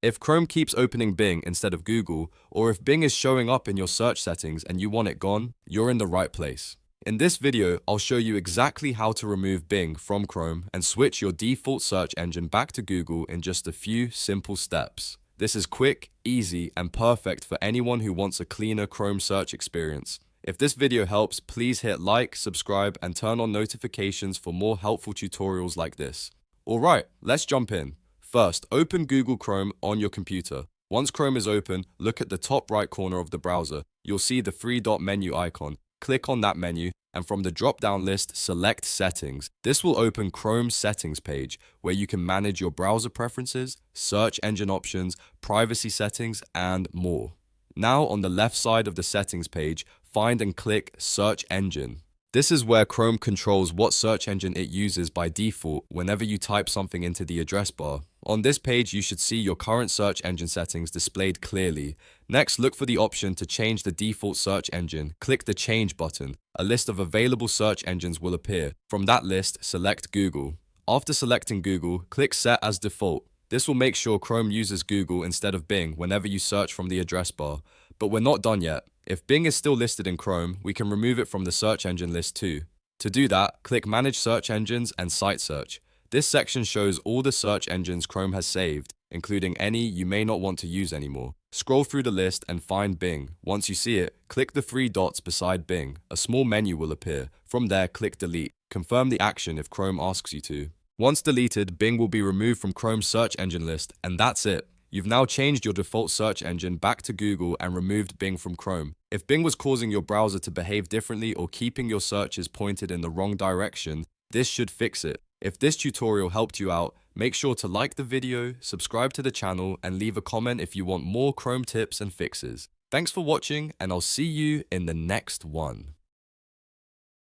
If Chrome keeps opening Bing instead of Google, or if Bing is showing up in your search settings and you want it gone, you're in the right place. In this video, I'll show you exactly how to remove Bing from Chrome and switch your default search engine back to Google in just a few simple steps. This is quick, easy, and perfect for anyone who wants a cleaner Chrome search experience. If this video helps, please hit like, subscribe, and turn on notifications for more helpful tutorials like this. Alright, let's jump in. First, open Google Chrome on your computer. Once Chrome is open, look at the top right corner of the browser. You'll see the three-dot menu icon. Click on that menu, and from the drop-down list, select Settings. This will open Chrome's settings page, where you can manage your browser preferences, search engine options, privacy settings, and more. Now, on the left side of the settings page, find and click Search Engine. This is where Chrome controls what search engine it uses by default whenever you type something into the address bar. On this page, you should see your current search engine settings displayed clearly. Next, look for the option to change the default search engine. Click the Change button. A list of available search engines will appear. From that list, select Google. After selecting Google, click Set as Default. This will make sure Chrome uses Google instead of Bing whenever you search from the address bar. But we're not done yet. If Bing is still listed in Chrome, we can remove it from the search engine list too. To do that, click Manage Search Engines and Site Search. This section shows all the search engines Chrome has saved, including any you may not want to use anymore. Scroll through the list and find Bing. Once you see it, click the three dots beside Bing. A small menu will appear. From there, click Delete. Confirm the action if Chrome asks you to. Once deleted, Bing will be removed from Chrome's search engine list, and that's it. You've now changed your default search engine back to Google and removed Bing from Chrome. If Bing was causing your browser to behave differently or keeping your searches pointed in the wrong direction, this should fix it. If this tutorial helped you out, make sure to like the video, subscribe to the channel, and leave a comment if you want more Chrome tips and fixes. Thanks for watching, and I'll see you in the next one.